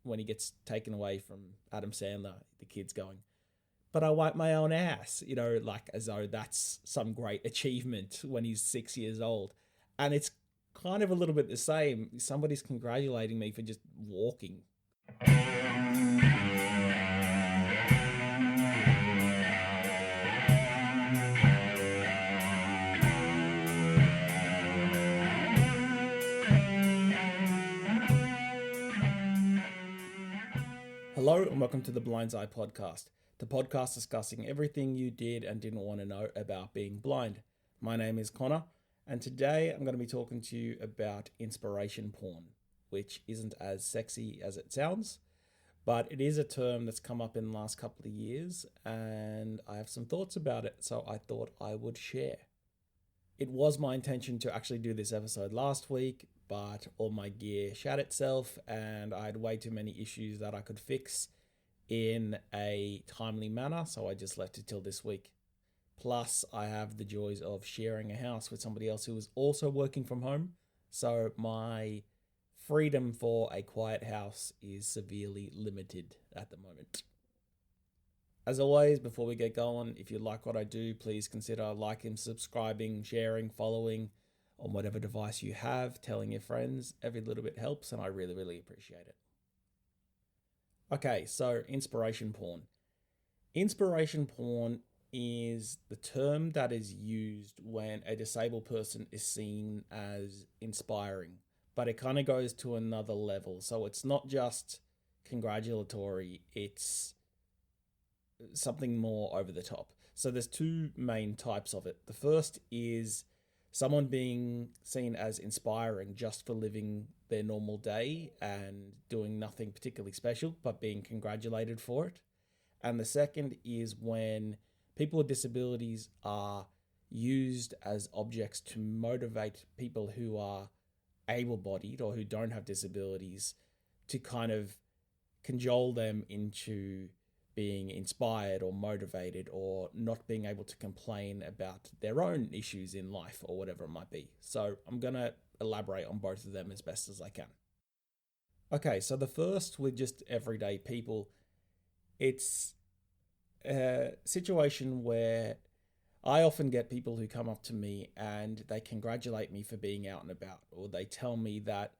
when he gets taken away from Adam Sandler, the kid's going, but I wipe my own ass, like as though that's some great achievement when he's 6 years old. And it's kind of a little bit the same. Somebody's congratulating me for just walking. Hello and welcome to the Blindseyepodcast, the podcast discussing everything you did and didn't want to know about being blind. My name is Connor, and today I'm going to be talking to you about inspiration porn, which isn't as sexy as it sounds, but it is a term that's come up in the last couple of years, and I have some thoughts about it, so I thought I would share. It was my intention to actually do this episode last week, but all my gear shat itself and I had way too many issues that I could fix in a timely manner, so I just left it till this week. Plus, I have the joys of sharing a house with somebody else who is also working from home, so my freedom for a quiet house is severely limited at the moment. As always, before we get going, if you like what I do, please consider liking, subscribing, sharing, following on whatever device you have, telling your friends. Every little bit helps, and I really, really appreciate it. Okay, so inspiration porn. Inspiration porn is the term that is used when a disabled person is seen as inspiring, but it kind of goes to another level. So it's not just congratulatory, it's something more over the top. So there's two main types of it. The first is someone being seen as inspiring just for living their normal day and doing nothing particularly special, but being congratulated for it. And the second is when people with disabilities are used as objects to motivate people who are able-bodied or who don't have disabilities to kind of cajole them into being inspired or motivated or not being able to complain about their own issues in life or whatever it might be. So I'm going to elaborate on both of them as best as I can. Okay, so the first with just everyday people, it's a situation where I often get people who come up to me and they congratulate me for being out and about, or they tell me that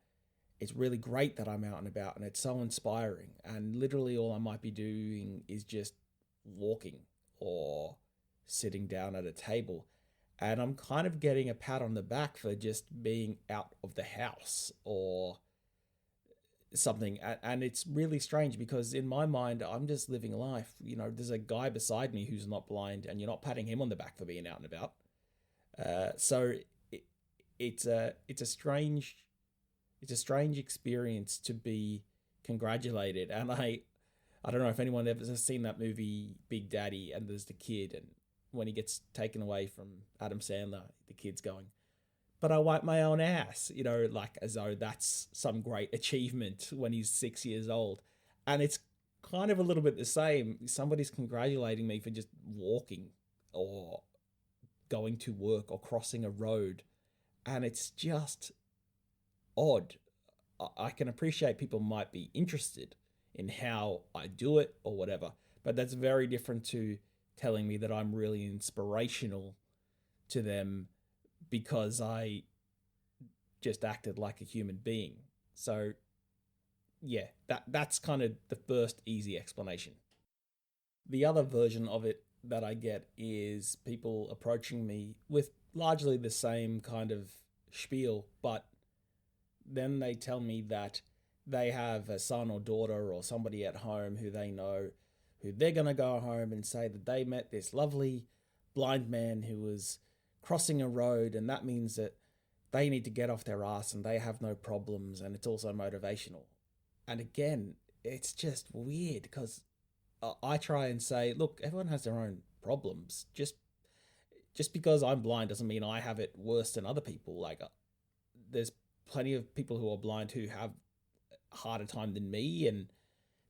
it's really great that I'm out and about and it's so inspiring. And literally all I might be doing is just walking or sitting down at a table. And I'm kind of getting a pat on the back for just being out of the house or something. And it's really strange because in my mind, I'm just living life. There's a guy beside me who's not blind and you're not patting him on the back for being out and about. So it's a strange experience to be congratulated. And I don't know if anyone ever has seen that movie Big Daddy, and there's the kid, and when he gets taken away from Adam Sandler, the kid's going, but I wipe my own ass, like as though that's some great achievement when he's 6 years old. And it's kind of a little bit the same. Somebody's congratulating me for just walking or going to work or crossing a road. And it's just odd. I can appreciate people might be interested in how I do it or whatever, but that's very different to telling me that I'm really inspirational to them because I just acted like a human being. So yeah, that's kind of the first easy explanation. The other version of it that I get is people approaching me with largely the same kind of spiel, but then they tell me that they have a son or daughter or somebody at home who they know, who they're going to go home and say that they met this lovely blind man who was crossing a road, and that means that they need to get off their ass and they have no problems, and it's also motivational. And again, it's just weird because I try and say, look, everyone has their own problems. Just because I'm blind doesn't mean I have it worse than other people. Like, there's plenty of people who are blind who have a harder time than me, and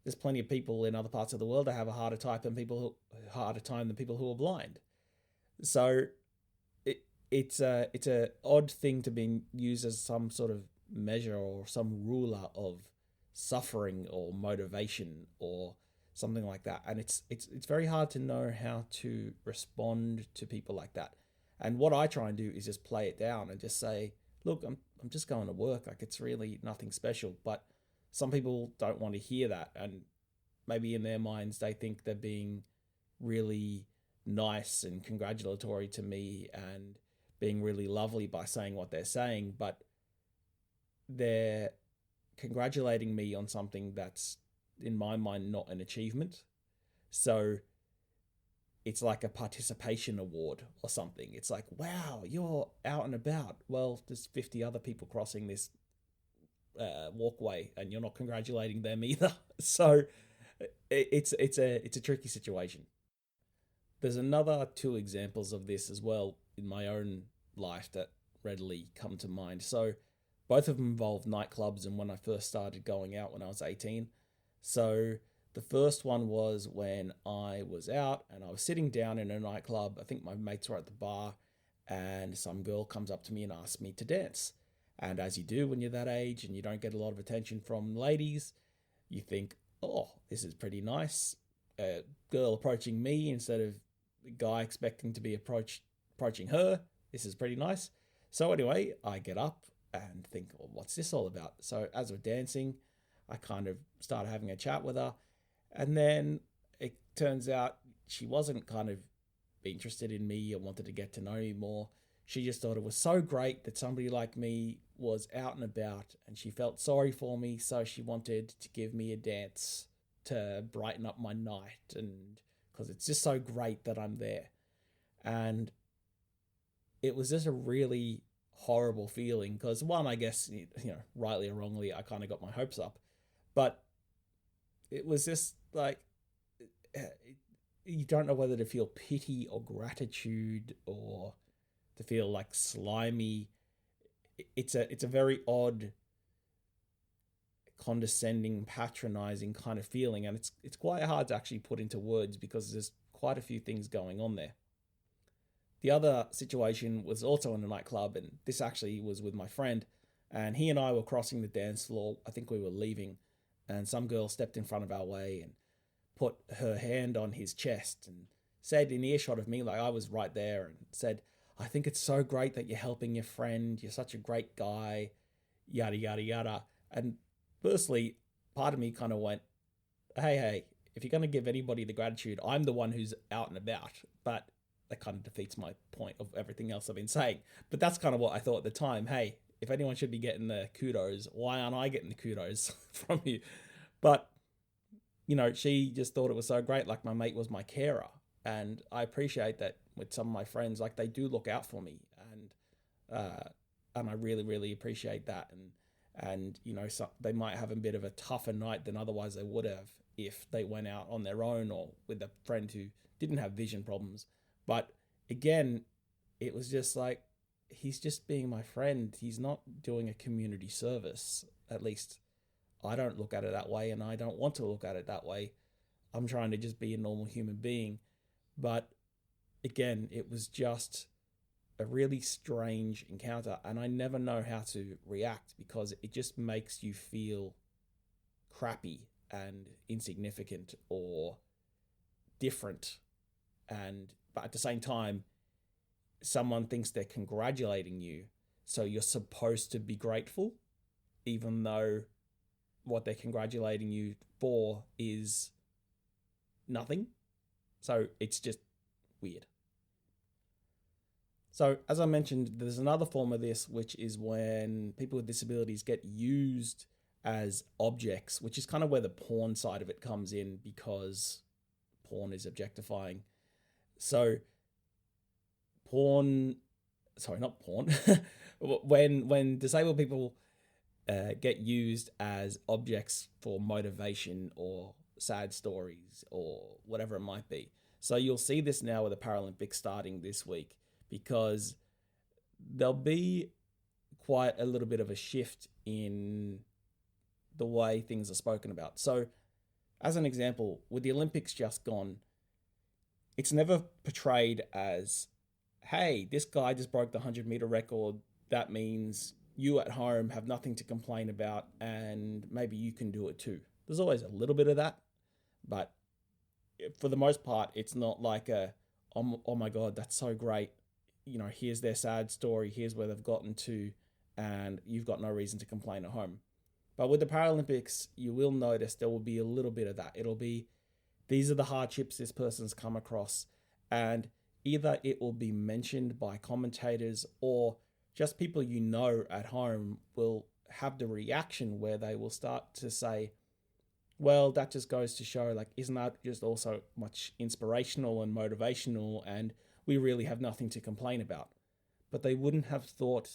there's plenty of people in other parts of the world that have a harder time than people who are blind. So it's a odd thing to be used as some sort of measure or some ruler of suffering or motivation or something like that. And it's very hard to know how to respond to people like that. And what I try and do is just play it down and just say, look, I'm just going to work. Like, it's really nothing special. But some people don't want to hear that, and maybe in their minds they think they're being really nice and congratulatory to me and being really lovely by saying what they're saying, but they're congratulating me on something that's, in my mind, not an achievement. So it's like a participation award or something. It's like, wow, you're out and about. Well, there's 50 other people crossing this walkway, and you're not congratulating them either. So it's a tricky situation. There's another two examples of this as well in my own life that readily come to mind. So both of them involve nightclubs and when I first started going out when I was 18. So the first one was when I was out and I was sitting down in a nightclub. I think my mates were at the bar, and some girl comes up to me and asks me to dance. And as you do when you're that age and you don't get a lot of attention from ladies, you think, oh, this is pretty nice. A girl approaching me instead of a guy expecting to be approaching her. This is pretty nice. So anyway, I get up and think, well, what's this all about? So as we're dancing, I kind of started having a chat with her. And then it turns out she wasn't kind of interested in me or wanted to get to know me more. She just thought it was so great that somebody like me was out and about, and she felt sorry for me, so she wanted to give me a dance to brighten up my night, and because it's just so great that I'm there. And it was just a really horrible feeling because, one, I guess, rightly or wrongly, I kind of got my hopes up. But it was just like, you don't know whether to feel pity or gratitude or to feel like slimy. It's a very odd, condescending, patronizing kind of feeling, and it's quite hard to actually put into words because there's quite a few things going on there. The other situation was also in a nightclub, and this actually was with my friend, and he and I were crossing the dance floor. I think we were leaving, and some girl stepped in front of our way and put her hand on his chest and said in earshot of me, like I was right there, and said, I think it's so great that you're helping your friend. You're such a great guy, yada, yada, yada. And firstly, part of me kind of went, hey, if you're going to give anybody the gratitude, I'm the one who's out and about. But that kind of defeats my point of everything else I've been saying. But that's kind of what I thought at the time. Hey, if anyone should be getting the kudos, why aren't I getting the kudos from you? But, she just thought it was so great. Like, my mate was my carer. And I appreciate that with some of my friends, like, they do look out for me. And I really, really appreciate that. And so they might have a bit of a tougher night than otherwise they would have if they went out on their own or with a friend who didn't have vision problems. But again, it was just like, he's just being my friend. He's not doing a community service. At least I don't look at it that way, and I don't want to look at it that way. I'm trying to just be a normal human being. But again, it was just a really strange encounter, and I never know how to react because it just makes you feel crappy and insignificant or different. But at the same time, someone thinks they're congratulating you, so you're supposed to be grateful, even though what they're congratulating you for is nothing. So it's just weird. So as I mentioned, there's another form of this, which is when people with disabilities get used as objects, which is kind of where the porn side of it comes in, because porn is objectifying. So not porn. when disabled people get used as objects for motivation or sad stories or whatever it might be. So you'll see this now with the Paralympics starting this week, because there'll be quite a little bit of a shift in the way things are spoken about. So as an example, with the Olympics just gone, it's never portrayed as, hey, this guy just broke the 100-meter record. That means, you at home have nothing to complain about and maybe you can do it too. There's always a little bit of that, but for the most part, it's not like oh my God, that's so great. Here's their sad story. Here's where they've gotten to, and you've got no reason to complain at home. But with the Paralympics, you will notice there will be a little bit of that. It'll be, these are the hardships this person's come across, and either it will be mentioned by commentators or just people at home will have the reaction where they will start to say, well, that just goes to show, like, isn't that just also much inspirational and motivational, and we really have nothing to complain about. But they wouldn't have thought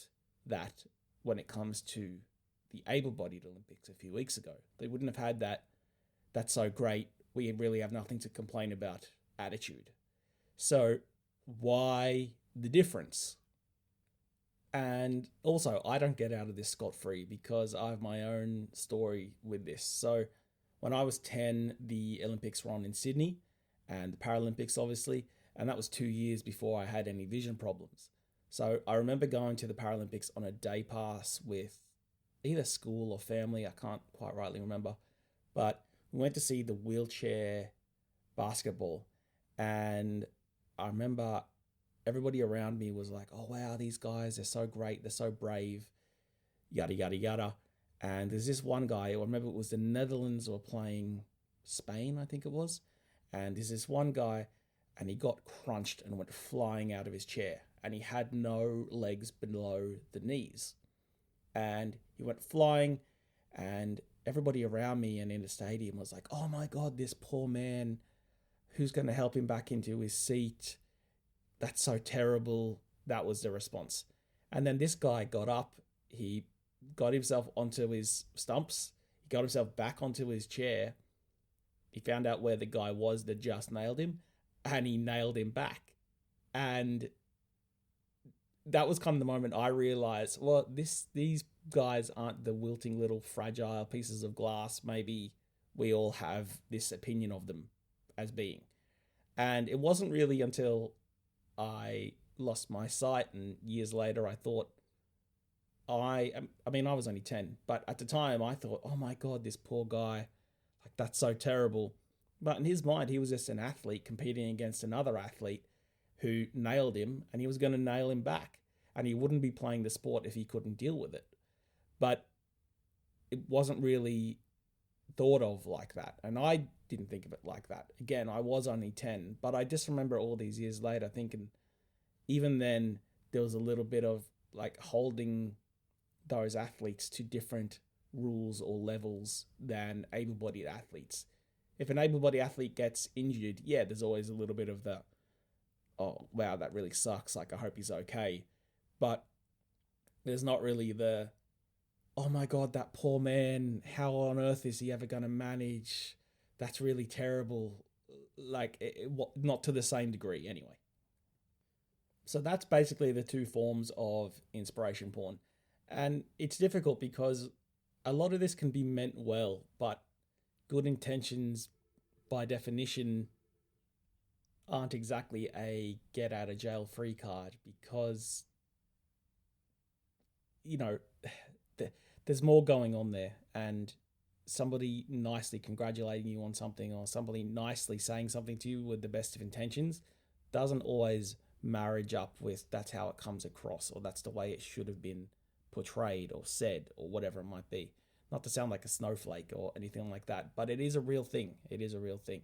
that when it comes to the able-bodied Olympics a few weeks ago. They wouldn't have had that, that's so great, we really have nothing to complain about attitude. So why the difference? And also, I don't get out of this scot-free because I have my own story with this. So when I was 10, the Olympics were on in Sydney, and the Paralympics, obviously, and that was 2 years before I had any vision problems. So I remember going to the Paralympics on a day pass with either school or family, I can't quite rightly remember, but we went to see the wheelchair basketball, and I remember everybody around me was like, oh wow, these guys, they're so great, they're so brave, yada, yada, yada. And there's this one guy, I remember it was the Netherlands or playing Spain, I think it was. And there's this one guy, and he got crunched and went flying out of his chair. And he had no legs below the knees. And he went flying, and everybody around me and in the stadium was like, oh my God, this poor man, who's going to help him back into his seat? That's so terrible. That was the response. And then this guy got up, he got himself onto his stumps, he got himself back onto his chair, he found out where the guy was that just nailed him, and he nailed him back. And that was kind of the moment I realized, well, these guys aren't the wilting little fragile pieces of glass maybe we all have this opinion of them as being. And it wasn't really until I lost my sight and years later I thought, I was only 10, but at the time I thought, oh my God, this poor guy, like, that's so terrible. But in his mind, he was just an athlete competing against another athlete who nailed him, and he was going to nail him back, and he wouldn't be playing the sport if he couldn't deal with it. But it wasn't really thought of like that, and I didn't think of it like that. Again, I was only 10, but I just remember all these years later thinking, even then, there was a little bit of like holding those athletes to different rules or levels than able-bodied athletes. If an able-bodied athlete gets injured, yeah, there's always a little bit of the, oh, wow, that really sucks, like, I hope he's okay. But there's not really the, oh my God, that poor man, how on earth is he ever going to manage? That's really terrible. Like, not to the same degree anyway. So that's basically the two forms of inspiration porn. And it's difficult because a lot of this can be meant well, but good intentions, by definition, aren't exactly a get out of jail free card because, there's more going on there, and somebody nicely congratulating you on something or somebody nicely saying something to you with the best of intentions doesn't always marriage up with that's how it comes across or that's the way it should have been portrayed or said or whatever it might be. Not to sound like a snowflake or anything like that, but it is a real thing. It is a real thing.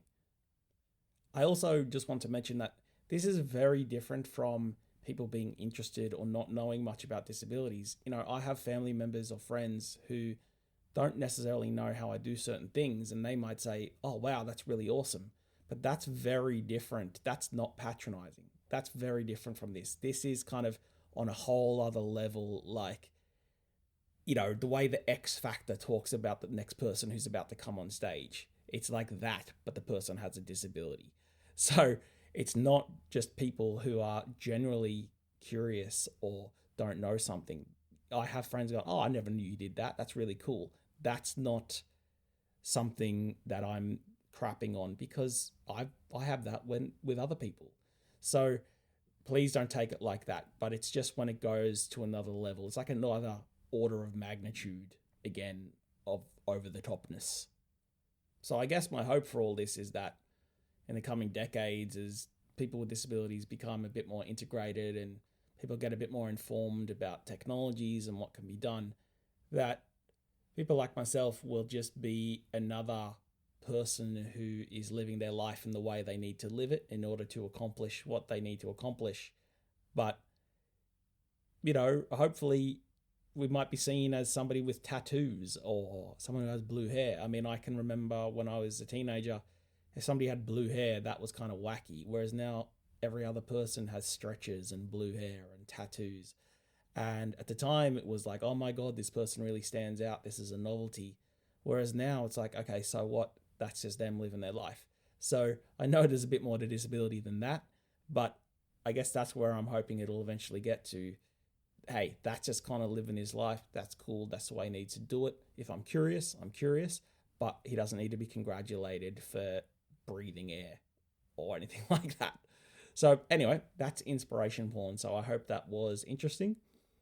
I also just want to mention that this is very different from people being interested or not knowing much about disabilities. I have family members or friends who don't necessarily know how I do certain things, and they might say, oh, wow, that's really awesome. But that's very different. That's not patronizing. That's very different from this. This is kind of on a whole other level, like, the way the X Factor talks about the next person who's about to come on stage. It's like that, but the person has a disability. So it's not just people who are generally curious or don't know something. I have friends go, oh, I never knew you did that. That's really cool. That's not something that I'm crapping on because I have that with other people. So please don't take it like that. But it's just when it goes to another level. It's like another order of magnitude again of over the topness. So I guess my hope for all this is that in the coming decades, as people with disabilities become a bit more integrated and people get a bit more informed about technologies and what can be done, that people like myself will just be another person who is living their life in the way they need to live it in order to accomplish what they need to accomplish. But, hopefully we might be seen as somebody with tattoos or someone who has blue hair. I mean, I can remember when I was a teenager, if somebody had blue hair, that was kind of wacky. Whereas now every other person has stretches and blue hair and tattoos. And at the time it was like, oh my God, this person really stands out. This is a novelty. Whereas now it's like, okay, so what? That's just them living their life. So I know there's a bit more to disability than that, but I guess that's where I'm hoping it'll eventually get to. Hey, that's just kind of living his life. That's cool. That's the way he needs to do it. If I'm curious, I'm curious, but he doesn't need to be congratulated for breathing air or anything like that. So anyway, that's inspiration porn. So I hope that was interesting.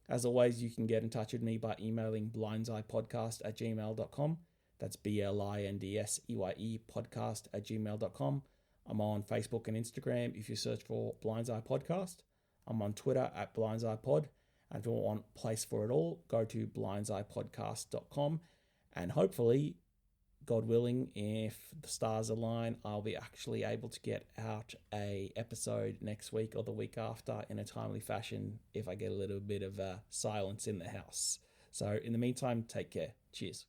As always, you can get in touch with me by emailing blindseyepodcast@gmail.com. That's BLINDSEYE podcast@gmail.com. I'm on Facebook and Instagram if you search for Blindseye Podcast. I'm on Twitter @BlindseyePod. And if you want a place for it all, go to blindseyepodcast.com. And hopefully, God willing, if the stars align, I'll be actually able to get out a episode next week or the week after in a timely fashion if I get a little bit of silence in the house. So in the meantime, take care. Cheers.